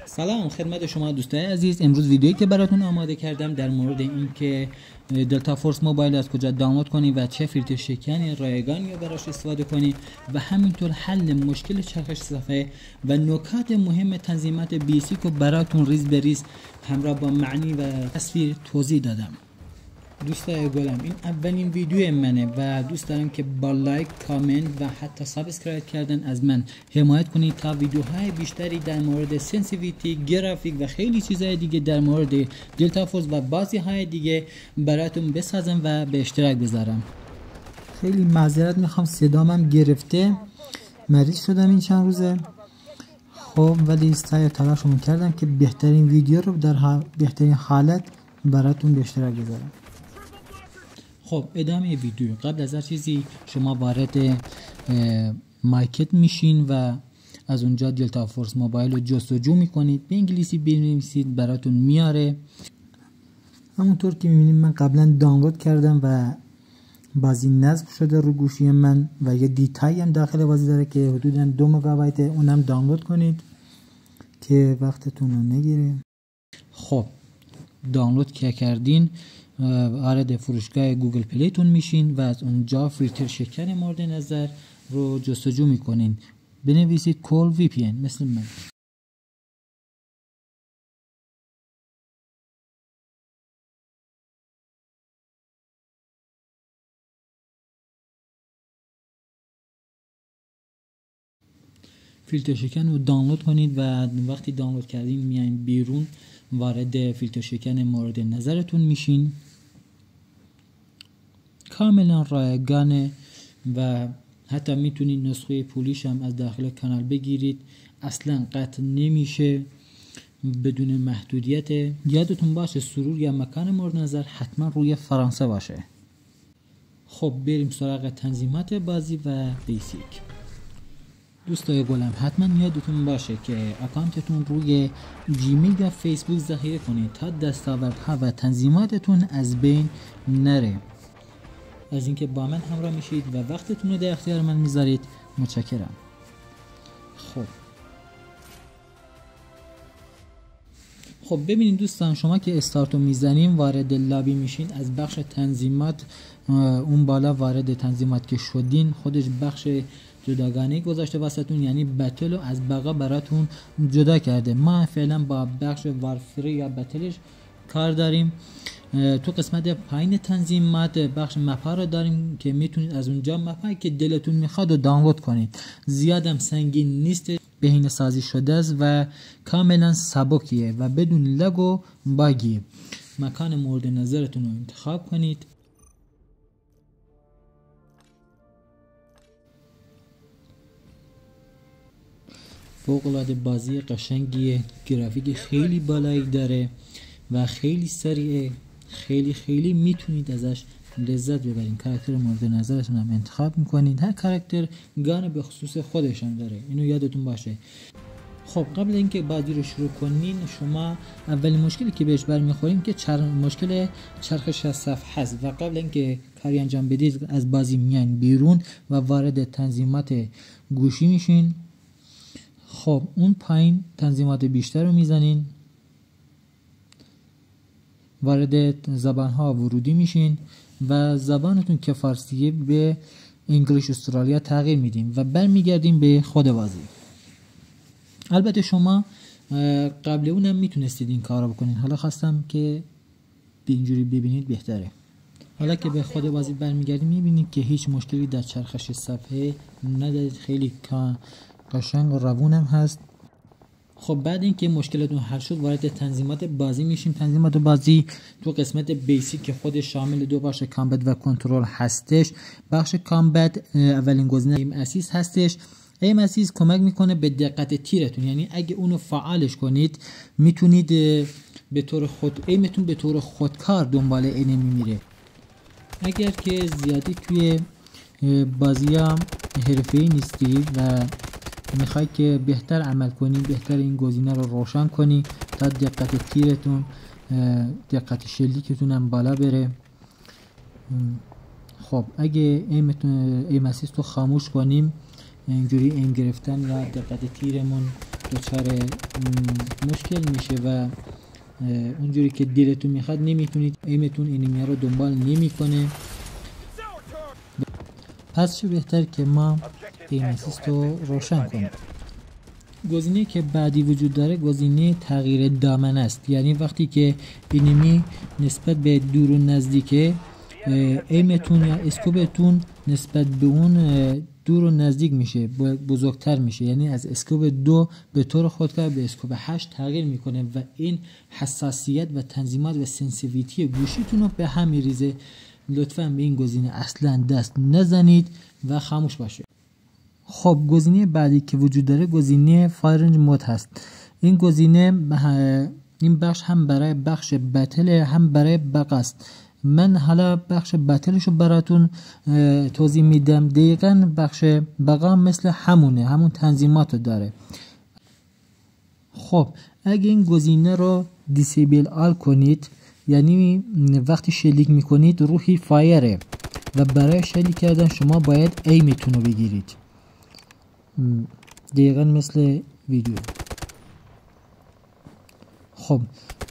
سلام خدمت شما دوستان عزیز. امروز ویدیویی که براتون آماده کردم در مورد این که دلتا فورس موبایل از کجا دانلود کنی و چه فیلتر شکنی رایگانی رو براش استفاده کنی و همینطور حل مشکل چرخش صفحه و نکات مهم تنظیمات بیسیک رو براتون ریز به ریز همراه با معنی و تصویر توضیح دادم. دوستای گلم، این اولین ویدیو منه و دوست دارم که با لایک، کامنت و حتی سابسکرایب کردن از من حمایت کنید تا ویدیوهای بیشتری در مورد سنسیتیویتی، گرافیک و خیلی چیزهای دیگه در مورد دلتا فورس و بازی های دیگه براتون بسازم و به اشتراک بذارم. خیلی معذرت میخوام، صدامم گرفته، مریض شدم این چند روزه. خب ولی سعی تلاشمو کردم که بهترین ویدیو رو در بهترین حالت براتون به اشتراک بذارم. خب ادامه ویدیو. قبل از هر چیزی شما وارد مارکت میشین و از اونجا دلتا فورس موبایل رو جستجو میکنید، به انگلیسی بنویسید براتون میاره. همونطور که میبینید من قبلا دانلود کردم و بازی نصب شده رو گوشی من و یه دیتایی هم داخل بازی داره که حدودا 2 مگابایت، اونم دانلود کنید که وقتتون رو نگیره. خب دانلود که کردین وارد فروشگاه گوگل پلی تون میشین و از اونجا فیلتر شکن مورد نظر رو جستجو میکنین. بنویسید کول وی پی ان مثل من. فیلتر شکن رو دانلود کنید و وقتی دانلود کردین میاین بیرون، وارد فیلتر شکن مورد نظرتون میشین. کاملا رایگانه و حتی میتونید نسخه پولیش هم از داخل کانال بگیرید، اصلا قطع نمیشه، بدون محدودیت. یادتون باشه سرور یا مکان مورد نظر حتما روی فرانسه باشه. خب بریم سراغ تنظیمات بازی و بیسیک. دوستای گلم، حتما یادتون باشه که اکانتتون روی جیمیل یا فیسبوک ذخیره کنید تا دستاوردها و تنظیماتتون از بین نره. از اینکه با من همراه میشید و وقتتون رو در اختیار من میذارید متشکرم. خب ببینید دوستان، شما که استارتو میزنیم وارد لابی میشین، از بخش تنظیمات اون بالا وارد تنظیمات که شدین خودش بخش جداگانه گذاشته واسهتون، یعنی بتل رو از بقا براتون جدا کرده. ما فعلا با بخش وارفری یا بتلش کار داریم. تو قسمت پایین تنظیمات بخش مپا رو داریم که میتونید از اونجا مپایی که دلتون میخواد رو دانلود کنید. زیادم سنگین نیست، بهینه سازی شده است و کاملا سبکیه و بدون لگ و باگیه. مکان مورد نظرتون رو انتخاب کنید. فوق‌العاده بازی قشنگیه، گرافیک خیلی بالایی داره و خیلی سریعه. خیلی میتونید ازش لذت ببرین. کاراکتر مورد نظرتون هم انتخاب میکنید. هر کاراکتر گان به خصوص خودشان داره، اینو یادتون باشه. خب قبل اینکه بازی رو شروع کنین، شما اولین مشکلی که بهش برمیخورین که مشکل چرخش صفحه هست و قبل اینکه کاری انجام بدید از بازی میان بیرون و وارد تنظیمات گوشی میشین. خب اون پایین تنظیمات بیشتر رو میزنین، وارد زبان ها ورودی میشین و زبانتون که فارسیه به انگلیش استرالیا تغییر میدیم و برمیگردیم به خود بازی. البته شما قبل اونم میتونستید این کار رو بکنین، حالا خواستم که به اینجوری ببینید بهتره. حالا که به خود بازی برمیگردیم میبینید که هیچ مشکلی در چرخش صفحه ندارید، خیلی قشنگ و روونم هست. خب بعد اینکه مشکلتون حل شد وارد تنظیمات بازی میشیم. تنظیمات بازی تو قسمت بیسیک که خود شامل 2 بخش کامبت و کنترل هستش. بخش کامبت اولین گزینه ایم اسیست هستش. ایم اسیست کمک میکنه به دقت تیرتون، یعنی اگه اونو فعالش کنید میتونید به طور ایمتون به طور خودکار دنبال انمی میره. اگر که زیادی توی بازی هم حرفه‌ای نیستید و میخوای که بهتر عمل کنی، بهتر این گزینه رو روشن کنی تا دقت تیرتون، دقت شلیکتون هم بالا بره. خب اگه ایم اسیست رو خاموش کنیم اینجوری ایم گرفتن یا دقت تیرمون دچار مشکل میشه و اونجوری که دلتون میخواد نمیتونید ایمتون اینیمیا رو دنبال نمیکنه. پس چه بهتر که ما ایم اسیست رو روشن کنیم. گزینه که بعدی وجود داره گزینه تغییر دامنه است، یعنی وقتی که اینیمی نسبت به دور و نزدیکه ایمتون یا اسکوبتون نسبت به اون دور و نزدیک میشه، بزرگتر میشه، یعنی از اسکوب 2 به طور خودکار به اسکوب 8 تغییر میکنه و این حساسیت و تنظیمات و سنسیتیویتی گوشیتون رو به هم میریزه. لطفاً به این گزینه اصلا دست نزنید و خاموش باشه. خب گزینه بعدی که وجود داره گزینه فایرنج مود هست. این گزینه این بخش هم برای بخش بتل هم برای بقا است. من حالا بخش بتلش رو براتون توضیح میدم. دقیقاً بخش بقا مثل همون تنظیمات رو داره. خب اگه این گزینه رو دیسیبل آل کنید، یعنی وقتی شلیک میکنید روحی فایره و برای شلیک کردن شما باید ایمتون رو بگیرید، دقیقاً مثل ویدیو. خب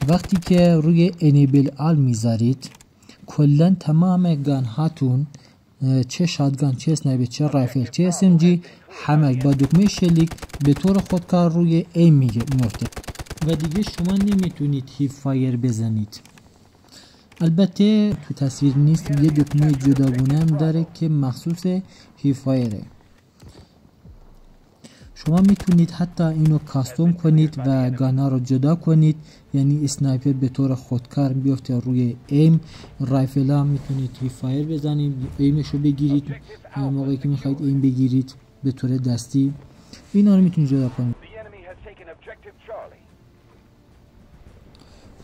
وقتی که روی انیبل آل میذارید کلا تمام گان هاتون، چه شاتگان، چه اسنایپر، چه رایفل، چه SMG، همه با دکمه شلیک به طور خودکار روی ایم میفته و دیگه شما نمیتونید هیپ فایر بزنید. البته تو تصویر نیست، یه دکمه جداگونه هم داره که مخصوص هیپ فایره. شما میتونید حتی اینو کاستوم کنید و گانا رو جدا کنید، یعنی اسنایپر به طور خودکار بیفته روی ایم، رایفل ها میتونید هیپ فایر بزنید، ایمش رو بگیرید موقعی که میخواید ایم بگیرید به طور دستی، اینا رو میتونید جدا کنید.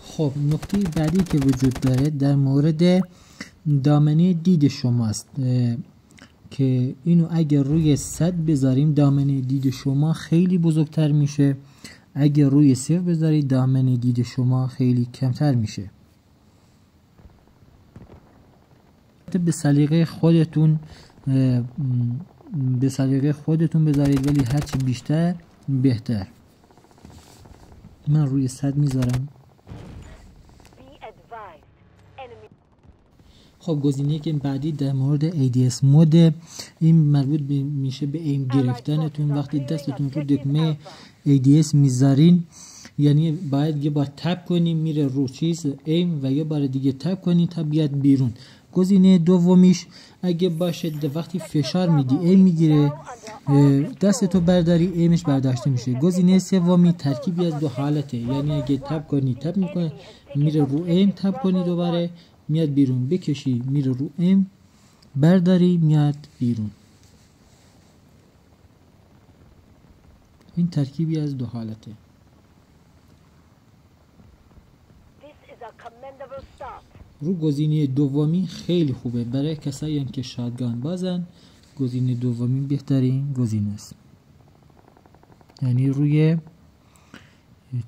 خب نکته بعدی که وجود داره در مورد دامنه دید شماست که اینو اگر روی 100 بذاریم دامنه دید شما خیلی بزرگتر میشه، اگر روی 0 بذارید دامنه دید شما خیلی کمتر میشه. به سلیقه خودتون بذارید، ولی هرچی بیشتر بهتر. من روی 100 میذارم. خب گزینه که بعدی در مورد ADS مود، این مربوط میشه به ایم گرفتنتون. وقتی دستتون رو دکمه ADS میذارین، یعنی باید یه بار تپ کنیم میره رو چیز ایم و یه بار دیگه تپ کنیم تا بیاد بیرون. گزینه دومیش اگه باشه وقتی فشار میدی ایم میگیره، دستتو برداری ایمش برداشته میشه. گزینه سومی ترکیبی از دو حالته، یعنی اگه تپ کنی تپ میکنه میره رو ایم، تپ کنی دوباره میاد بیرون، بکشی میره رو ایم، برداری میاد بیرون. این ترکیبی از دو حالته. رو گزینه دومی خیلی خوبه برای کسایی که شاتگان بازن. گزینه دومی بهترین گزینه است، یعنی روی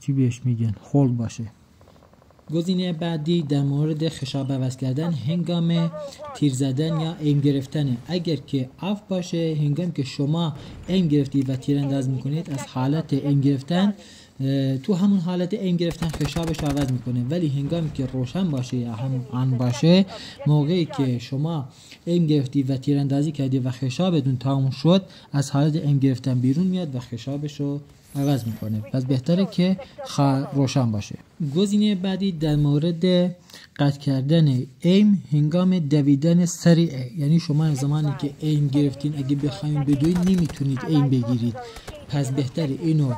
چی بهش میگن هولد باشه. گزینه بعدی در مورد خشاب عوض کردن هنگام تیر زدن یا ایم گرفتن. اگر که آف باشه، هنگام که شما ایم گرفتید و تیر انداز میکنید از حالت ایم گرفتن، تو همون حالت ایم گرفتن خشابش عوض میکنه، ولی هنگامی که روشن باشه یا هم آن باشه، موقعی که شما ایم گرفتید و تیر اندازی کردید و خشابتون تموم شد، از حالت ایم گرفتن بیرون میاد و خشابش رو عوض میکنه. پس بهتره که روشن باشه. گزینه بعدی در مورد قطع کردن ایم هنگام دویدن سریع، یعنی شما زمانی که ایم گرفتین اگه بخواید بدوید نمیتونید ایم بگیرید، پس بهتره اینو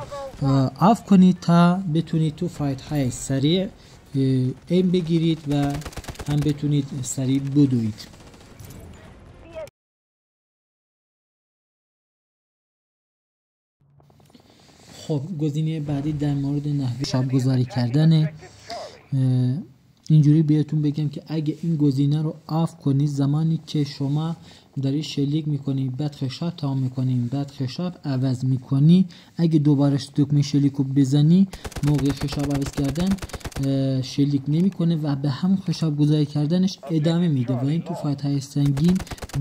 آف کنید تا بتونید تو فایت های سریع ایم بگیرید و هم بتونید سریع بدوید. خب گزینه بعدی در مورد نحوه خشاب گذاری کردنه. اینجوری بهتون بگم که اگه این گزینه رو آف کنید، زمانی که شما داری شلیک میکنی بعد خشاب تمام میکنی بعد خشاب عوض میکنی، اگه دوباره دکمه شلیک رو بزنی موقع خشاب عوض کردن شلیک نمیکنه و به همون خشاب گذاری کردنش ادامه میده و این تو فایت های سنگین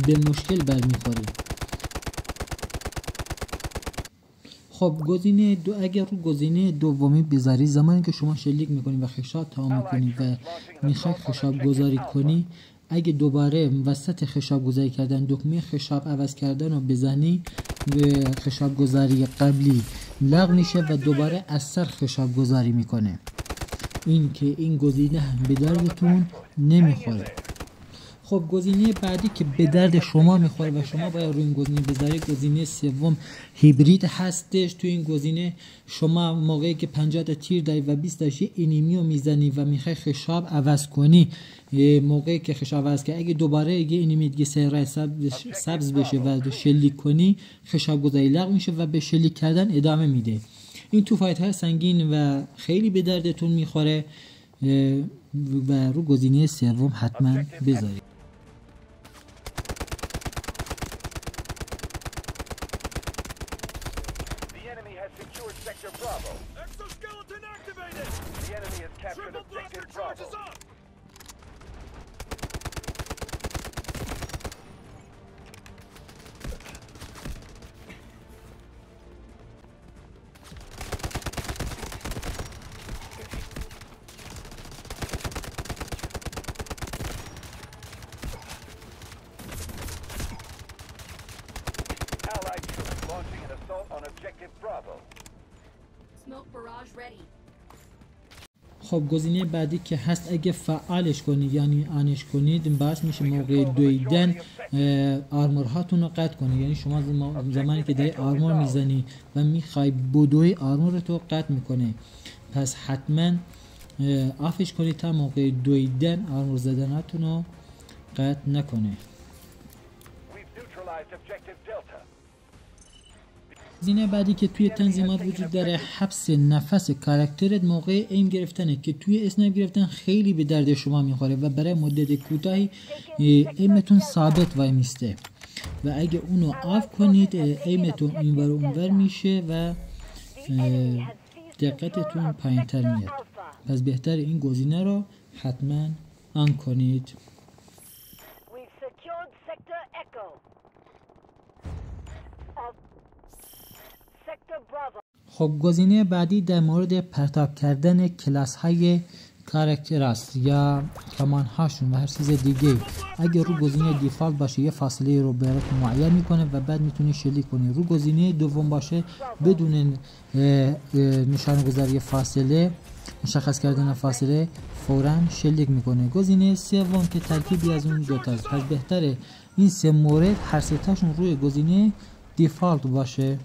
به مشکل برمیخوره. خب گزینه دو، اگر رو گزینه دومی بذاری، زمانی که شما شلیک میکنی و خشاب تمام میکنی و میخوای خشاب گذاری کنی، اگه دوباره وسط خشاب گذاری کردن دکمه خشاب عوض کردن رو بزنی، به خشاب گذاری قبلی لغو میشه و دوباره از سر خشاب گذاری میکنه. این که این گزینه هم به دردتون نمیخوره. خب گزینه بعدی که به درد شما میخوره و شما باید روی این گزینه بذارید، گزینه سوم هیبرید هستش. تو این گزینه شما موقعی که 50 تا تیر داری و 20 تاش انیمی رو میزنی و میخوای خشاب عوض کنی، موقعی که خشاب عوض کنی اگه دوباره یه انیمی دیگه سر سبز بشه و شلیک کنی، خشاب گذاری لغو میشه و به شلیک کردن ادامه میده. این تو فایت های سنگین و خیلی به دردتون میخوره و رو گزینه سوم حتما بذارید. خب گزینه بعدی که هست، اگه فعالش کنید یعنی آنش کنید، باعث میشه موقع دویدن آرمور هاتون رو قطع کنید. یعنی شما زمانی که داری آرمور میزنی و میخوای بدوی، آرمور تو قطع میکنه. پس حتما آفش کنید تا موقع دویدن آرمور زدن هاتون رو قطع نکنه. گزینه بعدی که توی تنظیمات وجود داره، حبس نفس کاراکترت موقع ایم گرفتنه که توی اسنایپ گرفتن خیلی به درد شما میخوره و برای مدت کوتاهی ایمتون ثابت وای میسته و اگه اونو آف کنید ایمتون اینور و اونور میشه و دقتتون پایین تر میاد. پس بهتر این گزینه رو حتما آن کنید. خب گزینه بعدی در مورد پرتاب کردن کلاس های کاراکتر است یا کمان هاشون و هر چیز دیگه. اگر رو گزینه دیفالت باشه یه فاصله رو برات معین میکنه و بعد میتونی شلیک کنی. رو گزینه دوم باشه بدون نشان گذاری فاصله، مشخص کردن فاصله، فوراً شلیک میکنه. گزینه سوم که ترکیبی از اون دو تاست. پس بهتره این سه مورد هر سه تاشون روی گزینه دیفالت باشه.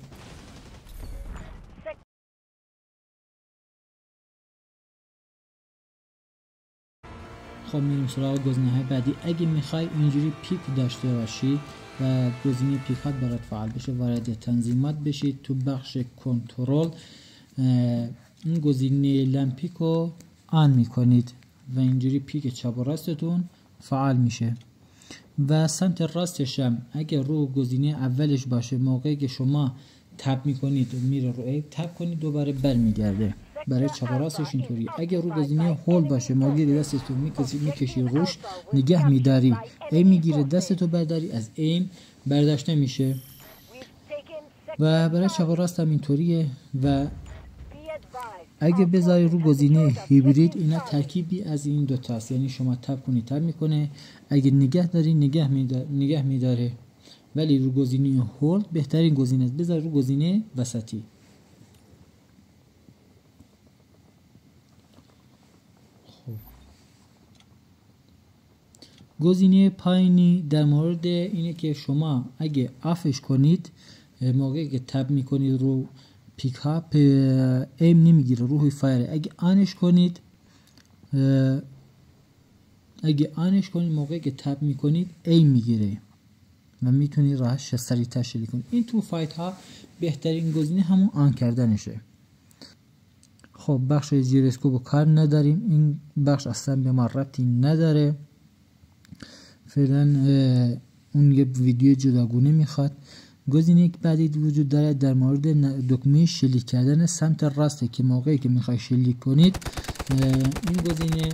خب میریم سراغ گزینه های بعدی. اگه میخوای اینجوری پیک داشته باشی و گزینه پیکات برات فعال بشه، وارد تنظیمات بشید، تو بخش کنترل این گزینه لمپیک رو آن میکنید و اینجوری پیک چپ و راستتون فعال میشه. و سمت راستش هم اگه رو گزینه اولش باشه، موقعی که شما تپ میکنید میره رو ای تپ کنید دوباره برمیگرده. برای چپ و راستش اینطوری. اگر رو گزینه هول باشه، موقعی دستتو میکشی روش نگه میداری، ایم میگیره دستتو برداری، از ایم برداشته میشه. و برای چپ و راست هم اینطوریه. و اگه بذاری رو گزینه هیبرید، اینا ترکیبی از این دو تاست. یعنی شما تپ کنی تپ میکنه، اگه نگه داری نگه میداره. ولی رو گزینه هولد بهترین گزینه است. بذار رو گزینه وسطی. خب گزینه پایینی در مورد اینه که شما اگه آفش کنید، موقعی که تپ میکنید رو پیک اپ ایم نمیگیره، روی فایر. اگه آنش کنید موقعی که تپ میکنید ایم میگیره و میتونید راحت سریعتر شلیک کنید. این تو فایت ها بهترین گزینه همون آن کردنشه. خب بخش ژیروسکوپ کار نداریم، این بخش اصلا به ما ربطی نداره فعلا، اون یه ویدیو جداگونه میخواد. گزینه بعدی وجود داره در مورد دکمه شلیک کردن سمت راسته که موقعی که میخوای شلیک کنید این گزینه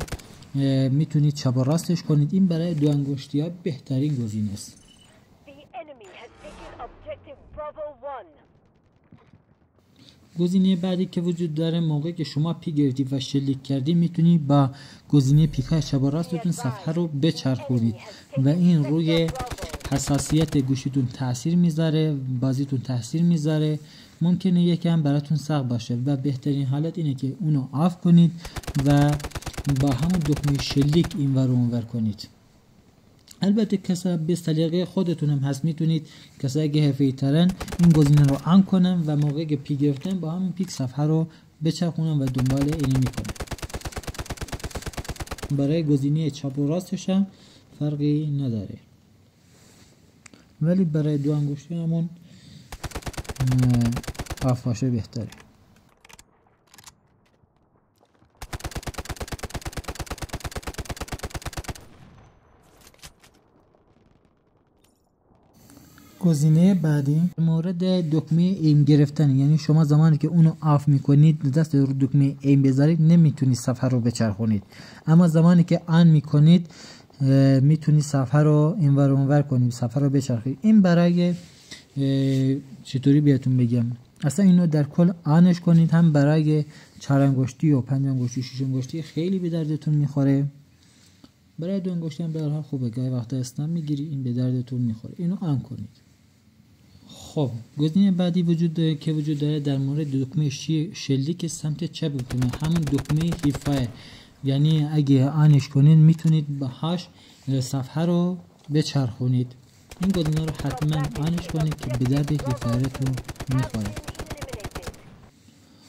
میتونید چپ و راستش کنید. این برای دو انگشتی ها بهترین گزینه است. گزینه بعدی که وجود داره، موقعی که شما پیک گرفتی و شلیک کردی میتونی با گزینه پیک های چپ و راستتون صفحه رو بچرخونید و این روی حساسیت گوشیتون تاثیر میذاره، بازیتون تاثیر میذاره، ممکنه یکم براتون سخت باشه و بهترین حالت اینه که اونو آف کنید و با همون دکمه شلیک این ور اون ور کنید. البته کسا به سلیقه خودتون هم هست، میتونید کسایی که حرفه‌ای ترن این گزینه رو آن کنن و موقعی که پیک گرفتن با همین پیک صفحه رو بچرخونن و دنبال اینی میکنن. برای گزینه چپ و راستش هم فرقی نداره، ولی برای دو انگشتی همون آف باشه بهتره. گزینه بعدی مورد دکمه ایم گرفتن، یعنی شما زمانی که اونو آف میکنید دست رو دکمه ایم بذارید نمیتونید صفحه رو بچرخونید، اما زمانی که آن میکنید میتونید صفحه رو اینور اونور کنید، صفحه رو بچرخید. این برای چطوری بهتون بگم، اصلا اینو در کل آنش کنید، هم برای 4 انگشتی و 5 انگشتی 6 انگشتی خیلی به دردتون میخوره. برای 2 انگشتی هم به هر حال خوبه، گاهی وقتا استان میگیری این به دردتون میخوره، اینو آن کنید. خب گزینه بعدی وجود داره در مورد دکمه شلیک سمت چپ کنید، همون دکمه هیفایر، یعنی اگه آنش کنید میتونید باهاش صفحه رو بچرخونید. این گزینه رو حتما آنش کنید که به درد هیفایرتون میخوره.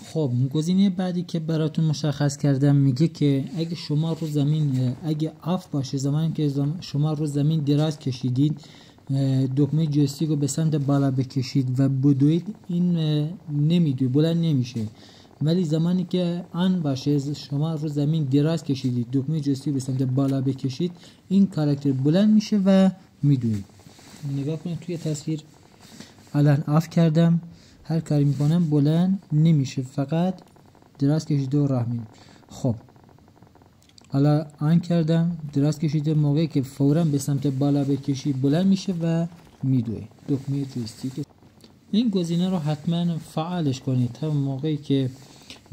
خب گزینه بعدی که براتون مشخص کردم میگه که اگه شما رو زمین اگه آف باشه، زمانی که شما رو زمین دراز کشیدید دکمه جویستیک رو به سمت بالا بکشید و بدوید، این نمیدوه، بلند نمیشه. ولی زمانی که آن باشه، شما رو زمین دراز کشیدید دکمه جویستیک به سمت بالا بکشید، این کاراکتر بلند میشه و میدوه. نگاه کنید توی تصویر، الان آف کردم، هر کاری میکنم بلند نمیشه، فقط دراز کشیده و راه میره. خب حالا آن کردم، دراز کشیده، موقعی که فوراً به سمت بالا بکشی بلند میشه و میدوه دکمه جویستیک. این گزینه رو حتما فعالش کنید تا موقعی که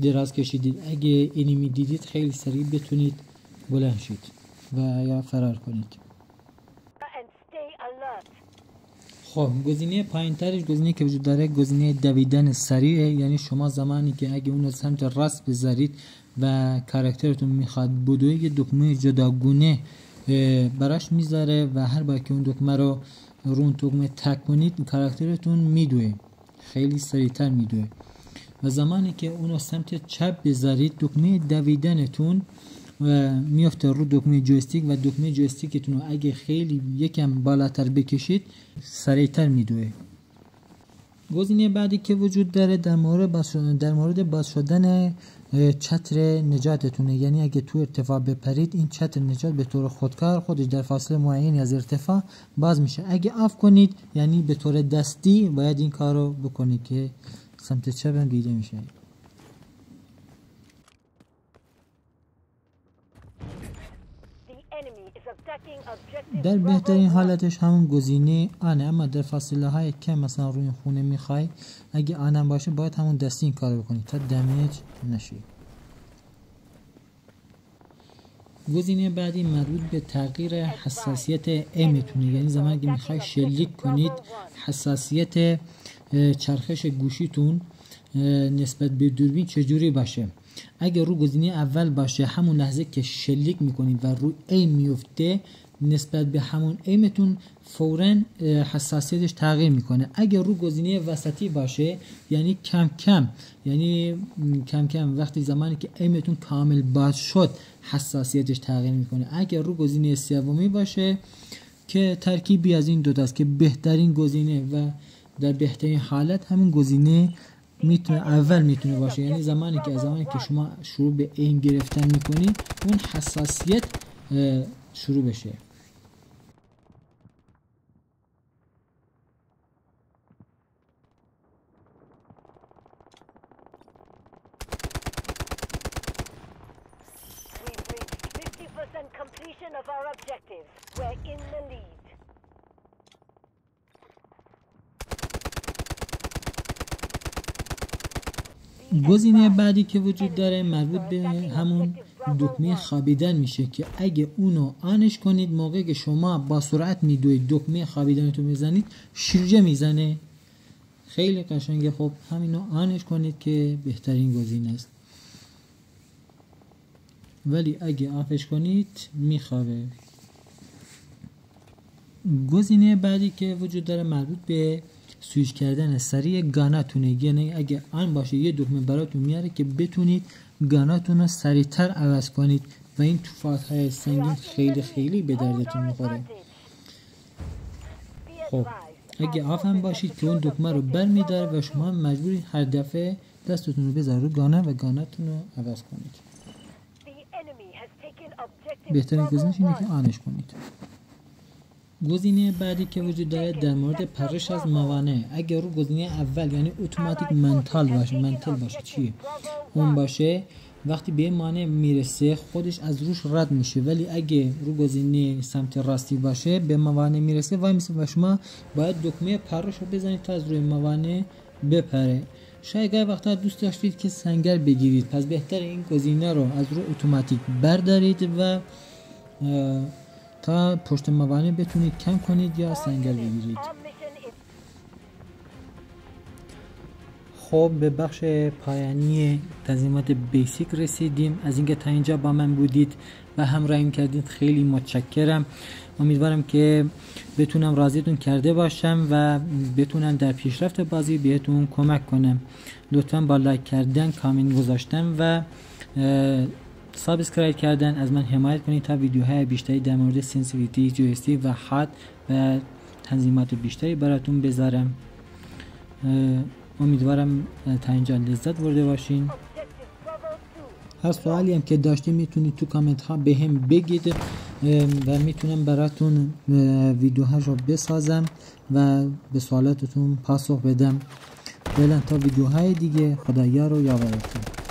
دراز کشیدید اگه اینی دیدید خیلی سریع بتونید بلند شید و یا فرار کنید. خب گزینه پایین ترش، گزینه که وجود داره، گزینه دویدن سریعه، یعنی شما زمانی که اگه اون سمت راست بذارید و کاراکترتون میخواد بدوه، یه دکمه جداگونه براش میذاره و هر بار که اون دکمه رو اون دکمه تک کنید کاراکترتون میدوه، خیلی سریعتر میدوه. و زمانی که اونو سمت چپ بذارید دکمه دویدنتون و میفته رو دکمه جویستیک و دکمه جویستیکتون رو اگه خیلی یکم بالاتر بکشید سریعتر میدوه. گزینه بعدی که وجود داره در مورد باز شدن چتر نجاتتونه، یعنی اگه تو ارتفاع بپرید این چتر نجات به طور خودکار خودش در فاصله معینی از ارتفاع باز میشه. اگه آف کنید یعنی به طور دستی باید این کار رو بکنید که سمت چپ هم دیده میشه. در بهترین حالتش همون گزینه آنه، اما در فاصله های کم مثلا روی خونه میخوای اگه آنم باشه باید همون دستی این کار بکنید تا دمیج نشه. گزینه بعدی مربوط به تغییر حساسیت ایمتونه، یعنی زمانی که میخوای شلیک کنید حساسیت چرخش گوشیتون نسبت به دوربین چجوری باشه. اگه رو گزینه اول باشه همون لحظه که شلیک میکنید و رو ایم میفته نسبت به همون ایمتون فوراً حساسیتش تغییر میکنه. اگه رو گزینه وسطی باشه یعنی کم کم وقتی زمانی که ایمتون کامل باز شد حساسیتش تغییر میکنه. اگه رو گزینه سومی باشه که ترکیبی از این دو تاست که بهترین گزینه و در بهترین حالت همین گزینه اول میتونه باشه، یعنی زمانی که شما شروع به ایم گرفتن میکنی اون حساسیت شروع بشه. Completion of our objectives. We're in the lead. گزینه بعدی که وجود داره مربوط به همون دکمه خوابیدن میشه که اگه اونو آنش کنید موقعی که شما با سرعت میدوید دکمه خوابیدنتو میزنید شیرجه میزنه. خیلی قشنگه. خب همینو آنش کنید که بهترین گزینه است، ولی اگه آفش کنید میخوابه. گزینه بعدی که وجود داره مربوط به سویچ کردن سریع گاناتونه، یعنی اگه آن باشه یه دکمه براتون میاره که بتونید گاناتون رو سریعتر عوض کنید و این توفات‌های سنگین خیلی خیلی به دردتون میخوره. خب اگه آف هم باشید که اون دکمه رو بر میداره و شما مجبوری هر دفعه دستتون رو بذارید رو گانه و گاناتون رو عوض کنید. بهترین گزینه‌اش اینه که آنش کنید. گزینه بعدی که وجود داره در مورد پرش از موانع، اگر رو گزینه اول یعنی اتوماتیک منتال باشه چیه؟ اون باشه وقتی به مانع میرسه خودش از روش رد میشه، ولی اگه رو گزینه سمت راستی باشه به موانع میرسه وای میسه و شما باید دکمه پرش رو بزنید تا از روی موانع بپره. شاید وقتا دوست داشتید که سنگر بگیرید، پس بهتره این گزینه رو از رو اتوماتیک بردارید و تا پشت موانع بتونید کم کنید یا سنگر بگیرید. خب به بخش پایانی تنظیمات بیسیک رسیدیم. از اینکه تا اینجا با من بودید و همراهیم کردید خیلی متشکرم. امیدوارم که بتونم راضیتون کرده باشم و بتونم در پیشرفت بازی بهتون کمک کنم. لطفاً با لایک کردن، کامنت گذاشتن و سابسکرایب کردن از من حمایت کنید تا ویدیوهای بیشتری در مورد سنسیتیویتی، جویستیک و هات و تنظیمات بیشتری براتون بذارم. امیدوارم تا اینجا لذت برده باشین. هر سوالی هم که داشتید میتونید تو کامنت ها به هم بگید و میتونم براتون ویدیوهاش رو بسازم و به سوالاتتون پاسخ بدم. فعلا تا ویدیوهای دیگه، خدایا رو یاورتون.